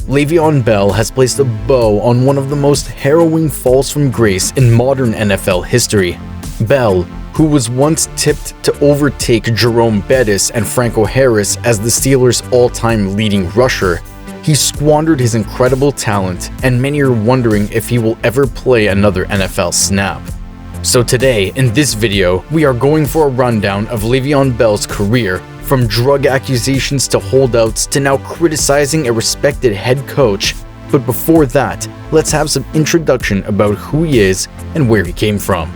Leveon Bell has placed a bow on one of the most harrowing falls from grace in modern NFL history. Bell, who was once tipped to overtake Jerome Bettis and Franco Harris as the Steelers' all-time leading rusher, he squandered his incredible talent, and many are wondering if he will ever play another NFL snap. So today, in this video, we are going for a rundown of Leveon Bell's career, from drug accusations to holdouts to now criticizing a respected head coach. But before that, let's have some introduction about who he is and where he came from.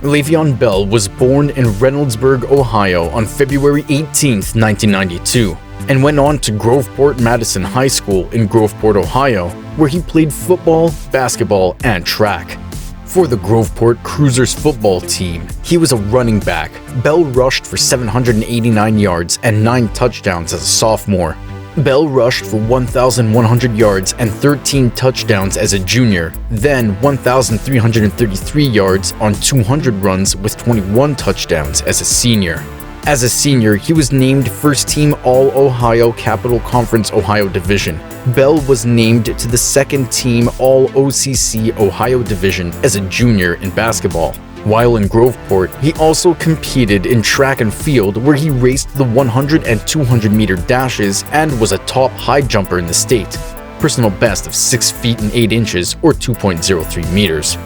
Leveon Bell was born in Reynoldsburg, Ohio on February 18, 1992, and went on to Groveport Madison High School in Groveport, Ohio, where he played football, basketball, and track. For the Groveport Cruisers football team, he was a running back. Bell rushed for 789 yards and 9 touchdowns as a sophomore. Bell rushed for 1,100 yards and 13 touchdowns as a junior, then 1,333 yards on 200 runs with 21 touchdowns as a senior. As a senior, he was named First Team All-Ohio Capital Conference Ohio Division. Bell was named to the Second Team All-OCC Ohio Division as a junior in basketball. While in Groveport, he also competed in track and field, where he raced the 100 and 200 meter dashes and was a top high jumper in the state, personal best of 6 feet and 8 inches or 2.03 meters.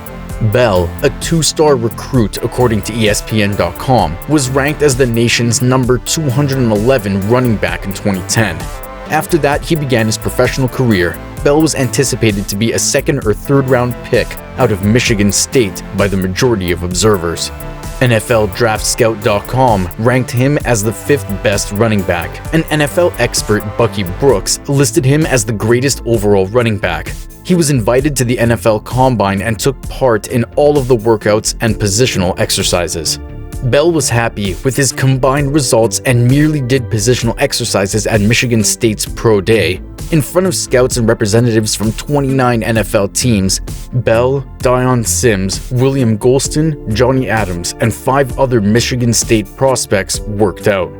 Bell, a 2-star recruit according to ESPN.com, was ranked as the nation's number 211 running back in 2010. After that, he began his professional career. Bell was anticipated to be a 2nd or 3rd round pick out of Michigan State by the majority of observers. NFLDraftScout.com ranked him as the 5th best running back, and NFL expert Bucky Brooks listed him as the greatest overall running back. He was invited to the NFL Combine and took part in all of the workouts and positional exercises. Bell was happy with his combined results and merely did positional exercises at Michigan State's Pro Day. In front of scouts and representatives from 29 NFL teams, Bell, Dion Sims, William Golston, Johnny Adams, and 5 other Michigan State prospects worked out.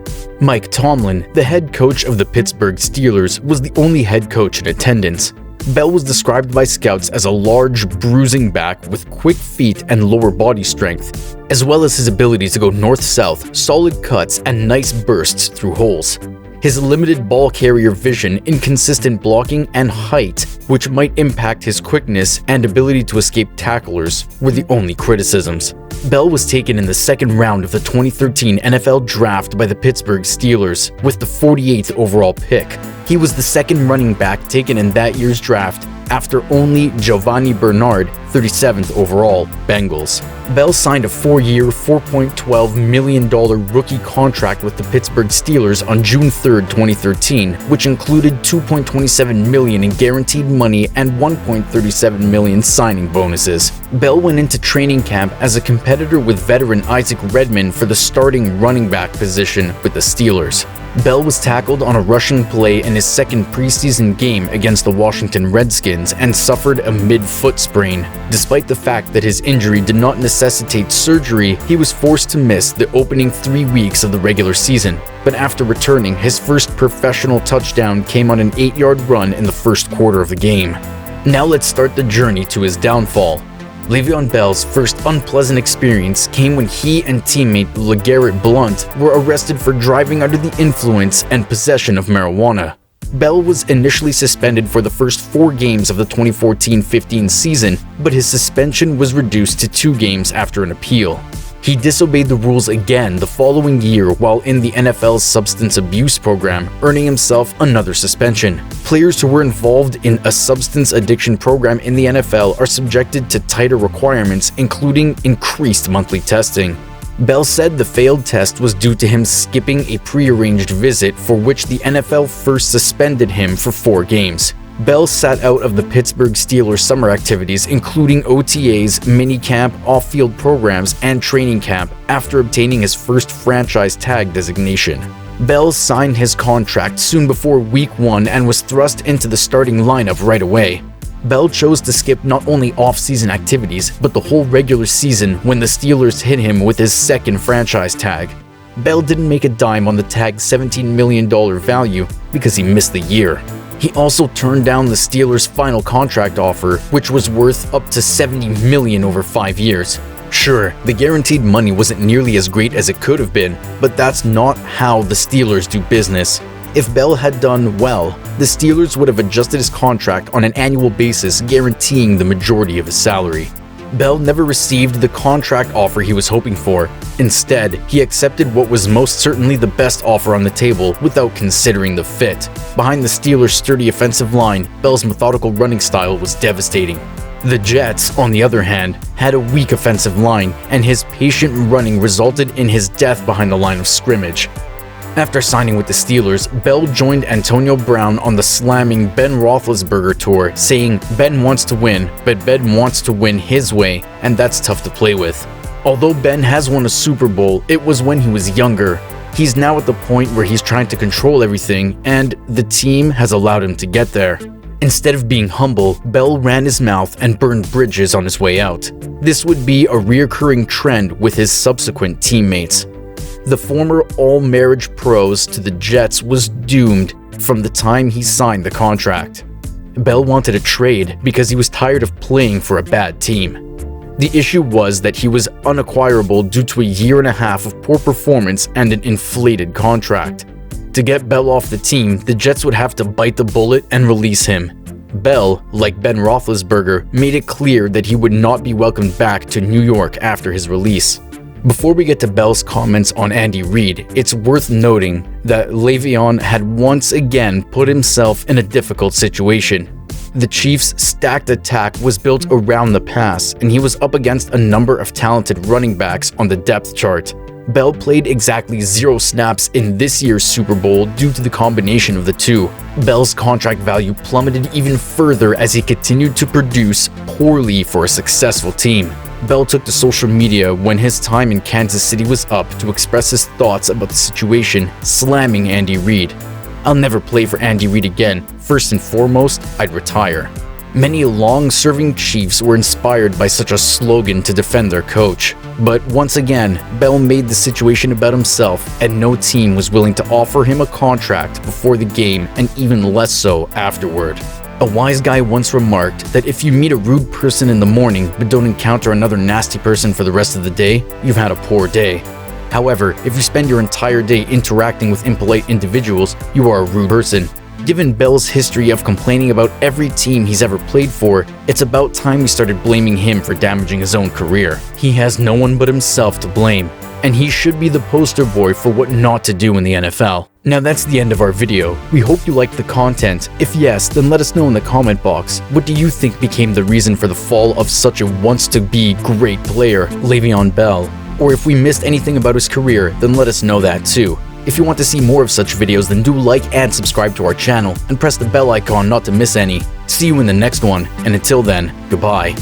Mike Tomlin, the head coach of the Pittsburgh Steelers, was the only head coach in attendance. Bell was described by scouts as a large, bruising back with quick feet and lower body strength, as well as his ability to go north-south, solid cuts, and nice bursts through holes. His limited ball carrier vision, inconsistent blocking, and height, which might impact his quickness and ability to escape tacklers, were the only criticisms. Bell was taken in the 2nd round of the 2013 NFL Draft by the Pittsburgh Steelers, with the 48th overall pick. He was the 2nd running back taken in that year's draft, after only Giovanni Bernard, 37th overall, Bengals. Bell signed a 4-year, $4.12 million rookie contract with the Pittsburgh Steelers on June 3, 2013, which included $2.27 million in guaranteed money and $1.37 million signing bonuses. Bell went into training camp as a competitor with veteran Isaac Redman for the starting running back position with the Steelers. Bell was tackled on a rushing play in his 2nd preseason game against the Washington Redskins and suffered a mid-foot sprain. Despite the fact that his injury did not necessitate surgery, he was forced to miss the opening 3 weeks of the regular season. But after returning, his first professional touchdown came on an 8-yard run in the first quarter of the game. Now let's start the journey to his downfall. Leveon Bell's first unpleasant experience came when he and teammate LeGarrette Blount were arrested for driving under the influence and possession of marijuana. Bell was initially suspended for the first 4 games of the 2014-15 season, but his suspension was reduced to 2 games after an appeal. He disobeyed the rules again the following year while in the NFL's substance abuse program, earning himself another suspension. Players who were involved in a substance addiction program in the NFL are subjected to tighter requirements, including increased monthly testing. Bell said the failed test was due to him skipping a prearranged visit for which the NFL first suspended him for 4 games. Bell sat out of the Pittsburgh Steelers summer activities, including OTAs, minicamp, off-field programs, and training camp, after obtaining his first franchise tag designation. Bell signed his contract soon before Week 1 and was thrust into the starting lineup right away. Bell chose to skip not only off-season activities, but the whole regular season when the Steelers hit him with his 2nd franchise tag. Bell didn't make a dime on the tag's $17 million value because he missed the year. He also turned down the Steelers' final contract offer, which was worth up to $70 million over 5 years. Sure, the guaranteed money wasn't nearly as great as it could have been, but that's not how the Steelers do business. If Bell had done well, the Steelers would have adjusted his contract on an annual basis, guaranteeing the majority of his salary. Bell never received the contract offer he was hoping for. Instead, he accepted what was most certainly the best offer on the table without considering the fit. Behind the Steelers' sturdy offensive line, Bell's methodical running style was devastating. The Jets, on the other hand, had a weak offensive line, and his patient running resulted in his death behind the line of scrimmage. After signing with the Steelers, Bell joined Antonio Brown on the slamming Ben Roethlisberger tour, saying Ben wants to win, but Ben wants to win his way, and that's tough to play with. Although Ben has won a Super Bowl, it was when he was younger. He's now at the point where he's trying to control everything, and the team has allowed him to get there. Instead of being humble, Bell ran his mouth and burned bridges on his way out. This would be a reoccurring trend with his subsequent teammates. The former all-marriage pros to the Jets was doomed from the time he signed the contract. Bell wanted a trade because he was tired of playing for a bad team. The issue was that he was unacquirable due to a year and a half of poor performance and an inflated contract. To get Bell off the team, the Jets would have to bite the bullet and release him. Bell, like Ben Roethlisberger, made it clear that he would not be welcomed back to New York after his release. Before we get to Bell's comments on Andy Reid, it's worth noting that Leveon had once again put himself in a difficult situation. The Chiefs' stacked attack was built around the pass, and he was up against a number of talented running backs on the depth chart. Bell played exactly 0 snaps in this year's Super Bowl due to the combination of the two. Bell's contract value plummeted even further as he continued to produce poorly for a successful team. Bell took to social media when his time in Kansas City was up to express his thoughts about the situation, slamming Andy Reid. "I'll never play for Andy Reid again. First and foremost, I'd retire." Many long-serving Chiefs were inspired by such a slogan to defend their coach. But once again, Bell made the situation about himself, and no team was willing to offer him a contract before the game, and even less so afterward. A wise guy once remarked that if you meet a rude person in the morning but don't encounter another nasty person for the rest of the day, you've had a poor day. However, if you spend your entire day interacting with impolite individuals, you are a rude person. Given Bell's history of complaining about every team he's ever played for, it's about time we started blaming him for damaging his own career. He has no one but himself to blame, and he should be the poster boy for what not to do in the NFL. Now that's the end of our video. We hope you liked the content. If yes, then let us know in the comment box. What do you think became the reason for the fall of such a once-to-be great player, Le'Veon Bell? Or if we missed anything about his career, then let us know that too. If you want to see more of such videos, then do like and subscribe to our channel, and press the bell icon not to miss any. See you in the next one, and until then, goodbye.